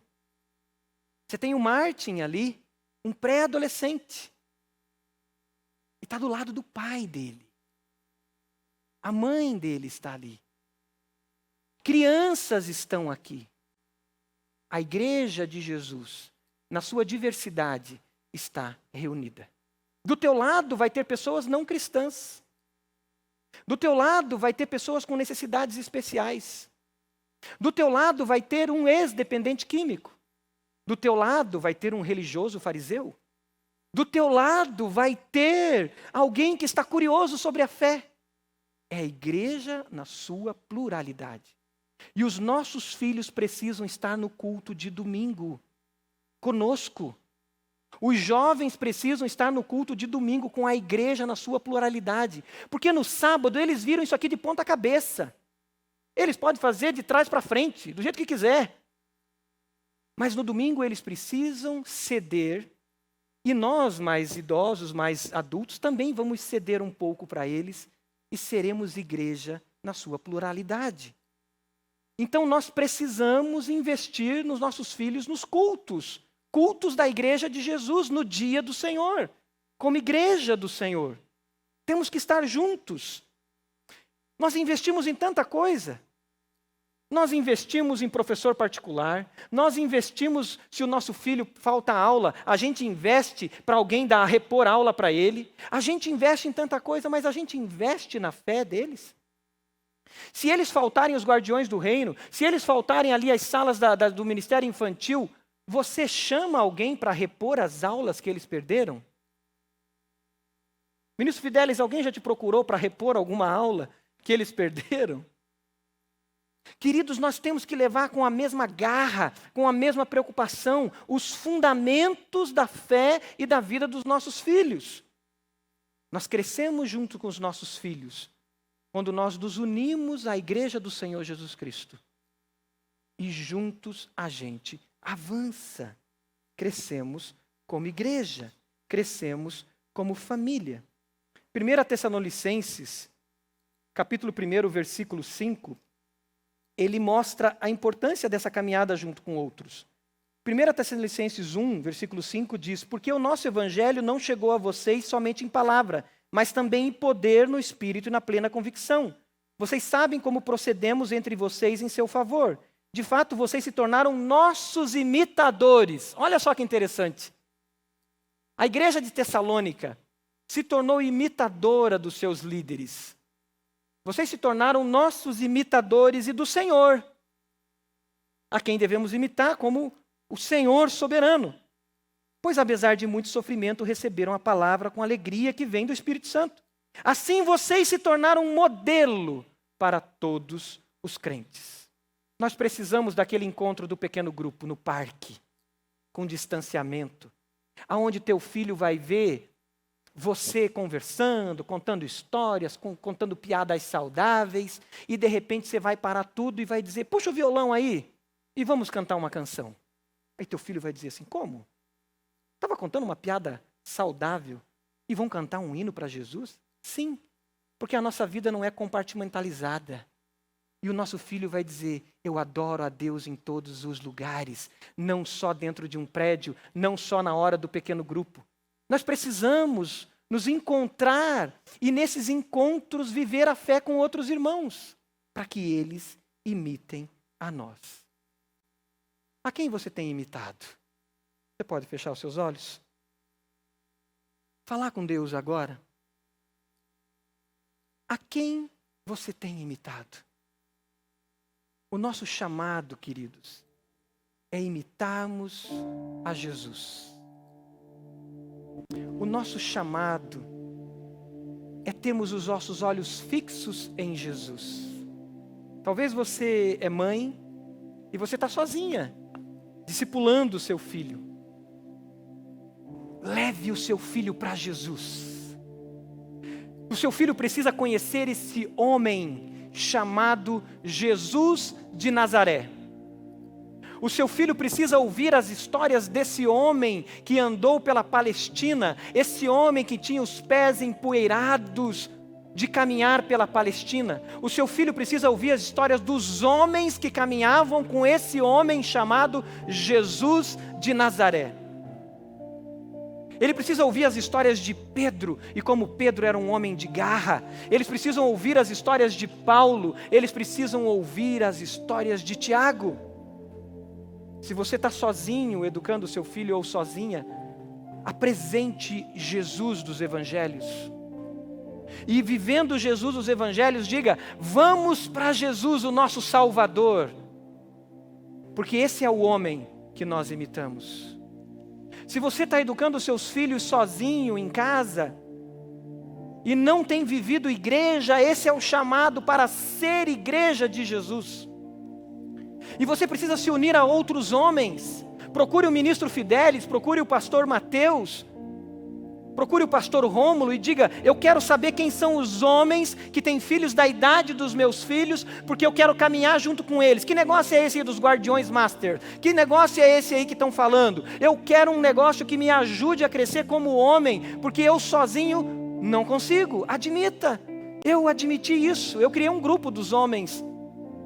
Você tem o Martin ali, um pré-adolescente. E está do lado do pai dele. A mãe dele está ali. Crianças estão aqui. A igreja de Jesus, na sua diversidade, está reunida. Do teu lado vai ter pessoas não cristãs. Do teu lado vai ter pessoas com necessidades especiais. Do teu lado vai ter um ex-dependente químico. Do teu lado vai ter um religioso fariseu. Do teu lado vai ter alguém que está curioso sobre a fé. É a igreja na sua pluralidade. E os nossos filhos precisam estar no culto de domingo, conosco. Os jovens precisam estar no culto de domingo com a igreja na sua pluralidade. Porque no sábado eles viram isso aqui de ponta cabeça. Eles podem fazer de trás para frente, do jeito que quiser. Mas no domingo eles precisam ceder, e nós, mais idosos, mais adultos, também vamos ceder um pouco para eles e seremos igreja na sua pluralidade. Então nós precisamos investir nos nossos filhos nos cultos da igreja de Jesus, no dia do Senhor, como igreja do Senhor. Temos que estar juntos. Nós investimos em tanta coisa. Nós investimos em professor particular, nós investimos, se o nosso filho falta aula, a gente investe para alguém repor aula para ele. A gente investe em tanta coisa, mas a gente investe na fé deles. Se eles faltarem os guardiões do reino, se eles faltarem ali as salas do ministério infantil, você chama alguém para repor as aulas que eles perderam? Ministro Fidelis, alguém já te procurou para repor alguma aula que eles perderam? Queridos, nós temos que levar com a mesma garra, com a mesma preocupação, os fundamentos da fé e da vida dos nossos filhos. Nós crescemos junto com os nossos filhos, quando nós nos unimos à igreja do Senhor Jesus Cristo. E juntos a gente avança. Crescemos como igreja, crescemos como família. 1 Tessalonicenses, capítulo 1, versículo 5, ele mostra a importância dessa caminhada junto com outros. 1 Tessalonicenses 1, versículo 5 diz: porque o nosso evangelho não chegou a vocês somente em palavra, mas também em poder, no espírito e na plena convicção. Vocês sabem como procedemos entre vocês em seu favor. De fato, vocês se tornaram nossos imitadores. Olha só que interessante. A igreja de Tessalônica se tornou imitadora dos seus líderes. Vocês se tornaram nossos imitadores e do Senhor, a quem devemos imitar como o Senhor soberano. Pois, apesar de muito sofrimento, receberam a palavra com alegria que vem do Espírito Santo. Assim, vocês se tornaram um modelo para todos os crentes. Nós precisamos daquele encontro do pequeno grupo no parque, com distanciamento, aonde teu filho vai ver você conversando, contando histórias, contando piadas saudáveis, e de repente você vai parar tudo e vai dizer: puxa o violão aí e vamos cantar uma canção. Aí teu filho vai dizer assim: como? Estava contando uma piada saudável e vão cantar um hino para Jesus? Sim, porque a nossa vida não é compartimentalizada. E o nosso filho vai dizer: eu adoro a Deus em todos os lugares, não só dentro de um prédio, não só na hora do pequeno grupo. Nós precisamos nos encontrar e nesses encontros viver a fé com outros irmãos, para que eles imitem a nós. A quem você tem imitado? Você pode fechar os seus olhos? Falar com Deus agora. A quem você tem imitado? O nosso chamado, queridos, é imitarmos a Jesus. O nosso chamado é termos os nossos olhos fixos em Jesus. Talvez você é mãe e você está sozinha, discipulando o seu filho. Leve o seu filho para Jesus. O seu filho precisa conhecer esse homem chamado Jesus de Nazaré. O seu filho precisa ouvir as histórias desse homem que andou pela Palestina, esse homem que tinha os pés empoeirados de caminhar pela Palestina. O seu filho precisa ouvir as histórias dos homens que caminhavam com esse homem chamado Jesus de Nazaré. Ele precisa ouvir as histórias de Pedro, e como Pedro era um homem de garra. Eles precisam ouvir as histórias de Paulo, eles precisam ouvir as histórias de Tiago. Se você está sozinho educando o seu filho ou sozinha, apresente Jesus dos evangelhos. E vivendo Jesus dos evangelhos, diga: vamos para Jesus, o nosso Salvador. Porque esse é o homem que nós imitamos. Se você está educando os seus filhos sozinho em casa e não tem vivido igreja, esse é o chamado para ser igreja de Jesus. E você precisa se unir a outros homens. Procure o ministro Fidelis, procure o pastor Mateus. Procure o pastor Rômulo e diga: eu quero saber quem são os homens que têm filhos da idade dos meus filhos, porque eu quero caminhar junto com eles. Que negócio é esse aí dos Guardiões Master? Que negócio é esse aí que estão falando? Eu quero um negócio que me ajude a crescer como homem, porque eu sozinho não consigo. Admita, eu admiti isso. Eu criei um grupo dos homens,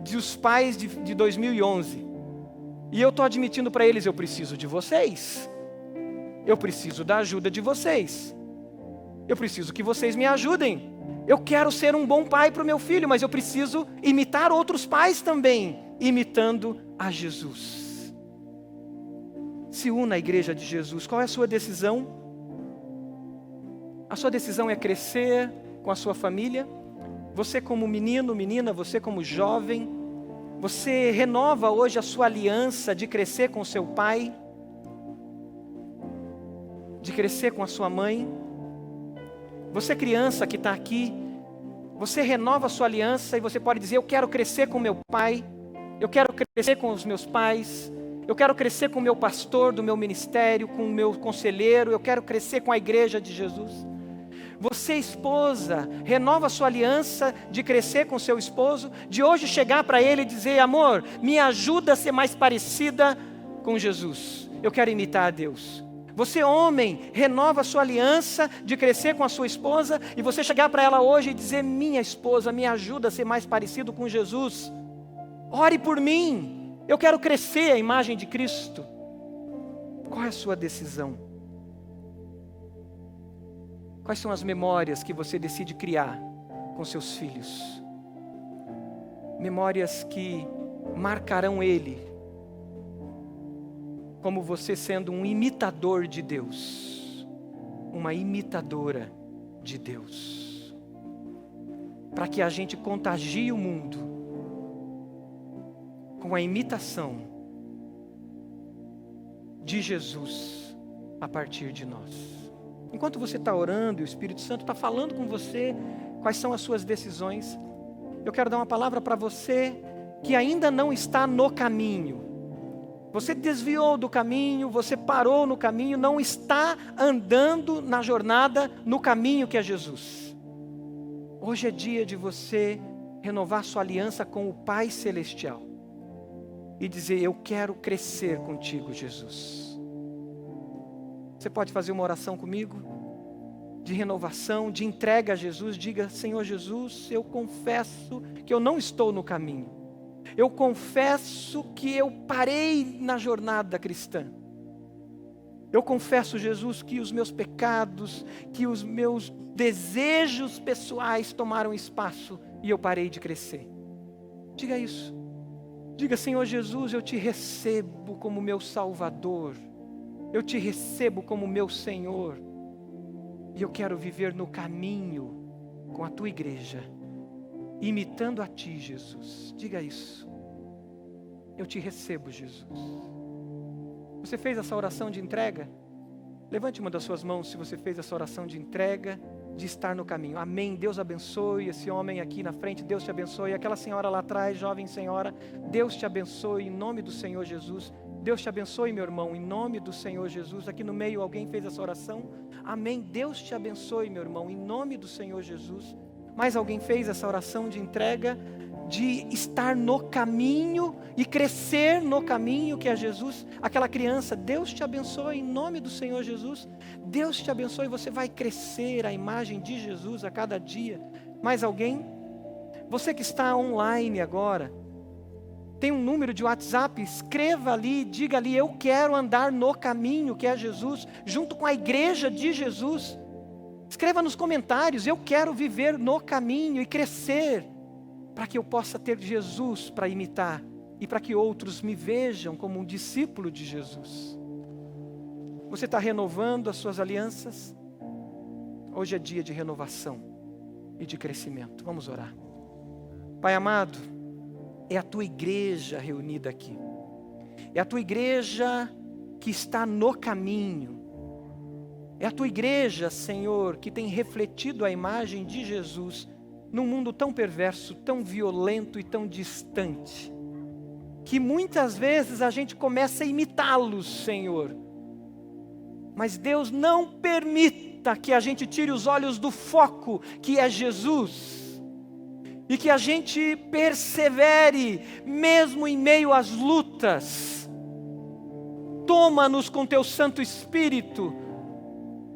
dos pais de 2011. E eu estou admitindo para eles: eu preciso de vocês. Eu preciso da ajuda de vocês. Eu preciso que vocês me ajudem. Eu quero ser um bom pai para o meu filho, mas eu preciso imitar outros pais também, imitando a Jesus. Se una à igreja de Jesus. Qual é a sua decisão? A sua decisão é crescer com a sua família. Você como menino, menina, você como jovem, você renova hoje a sua aliança de crescer com o seu pai, de crescer com a sua mãe. Você criança que está aqui, você renova a sua aliança e você pode dizer: eu quero crescer com meu pai, eu quero crescer com os meus pais, eu quero crescer com o meu pastor do meu ministério, com o meu conselheiro, eu quero crescer com a igreja de Jesus. Você, esposa, renova a sua aliança de crescer com seu esposo, de hoje chegar para ele e dizer: amor, me ajuda a ser mais parecida com Jesus, eu quero imitar a Deus. Você, homem, renova a sua aliança de crescer com a sua esposa e você chegar para ela hoje e dizer: minha esposa, me ajuda a ser mais parecido com Jesus. Ore por mim, eu quero crescer a imagem de Cristo. Qual é a sua decisão? Quais são as memórias que você decide criar com seus filhos? Memórias que marcarão ele como você sendo um imitador de Deus, uma imitadora de Deus, para que a gente contagie o mundo com a imitação de Jesus a partir de nós. Enquanto você está orando e o Espírito Santo está falando com você quais são as suas decisões, eu quero dar uma palavra para você que ainda não está no caminho. Você desviou do caminho, você parou no caminho, não está andando na jornada, no caminho que é Jesus. Hoje é dia de você renovar sua aliança com o Pai Celestial e dizer: eu quero crescer contigo, Jesus. Você pode fazer uma oração comigo? De renovação, de entrega a Jesus. Diga: Senhor Jesus, eu confesso que eu não estou no caminho. Eu confesso que eu parei na jornada cristã. Eu confesso, Jesus, que os meus pecados, que os meus desejos pessoais tomaram espaço e eu parei de crescer. Diga isso. Diga: Senhor Jesus, eu te recebo como meu Salvador. Eu te recebo como meu Senhor. E eu quero viver no caminho com a tua igreja, imitando a ti, Jesus. Diga isso. Eu te recebo, Jesus. Você fez essa oração de entrega? Levante uma das suas mãos se você fez essa oração de entrega, de estar no caminho. Amém. Deus abençoe esse homem aqui na frente. Deus te abençoe. Aquela senhora lá atrás, jovem senhora, Deus te abençoe em nome do Senhor Jesus. Deus te abençoe, meu irmão, em nome do Senhor Jesus. Aqui no meio alguém fez essa oração? Amém. Deus te abençoe, meu irmão, em nome do Senhor Jesus. Mais alguém fez essa oração de entrega, de estar no caminho e crescer no caminho que é Jesus? Aquela criança, Deus te abençoe em nome do Senhor Jesus. Deus te abençoe, você vai crescer a imagem de Jesus a cada dia. Mais alguém? Você que está online agora, tem um número de WhatsApp, escreva ali, diga ali: eu quero andar no caminho que é Jesus, junto com a igreja de Jesus. Escreva nos comentários: eu quero viver no caminho e crescer, para que eu possa ter Jesus para imitar e para que outros me vejam como um discípulo de Jesus. Você está renovando as suas alianças? Hoje é dia de renovação e de crescimento. Vamos orar. Pai amado, é a tua igreja reunida aqui. É a tua igreja que está no caminho. É a tua igreja, Senhor, que tem refletido a imagem de Jesus num mundo tão perverso, tão violento e tão distante, que muitas vezes a gente começa a imitá-los, Senhor. Mas Deus, não permita permita que a gente tire os olhos do foco, que é Jesus, e que a gente persevere, mesmo em meio às lutas. Toma-nos com Teu Santo Espírito,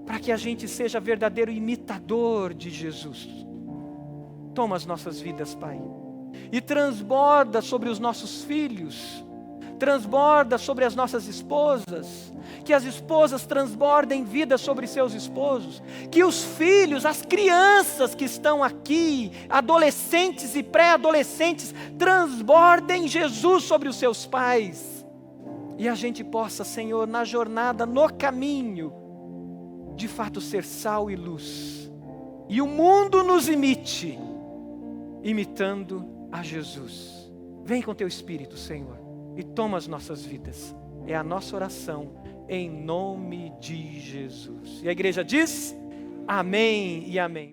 para que a gente seja verdadeiro imitador de Jesus. Toma as nossas vidas, Pai, e transborda sobre os nossos filhos, transborda sobre as nossas esposas, que as esposas transbordem vida sobre seus esposos, que os filhos, as crianças que estão aqui, adolescentes e pré-adolescentes, transbordem Jesus sobre os seus pais, e a gente possa, Senhor, na jornada, no caminho, de fato ser sal e luz, e o mundo nos imite, imitando a Jesus. Vem com Teu Espírito, Senhor, e toma as nossas vidas. É a nossa oração, em nome de Jesus. E a igreja diz: amém e amém.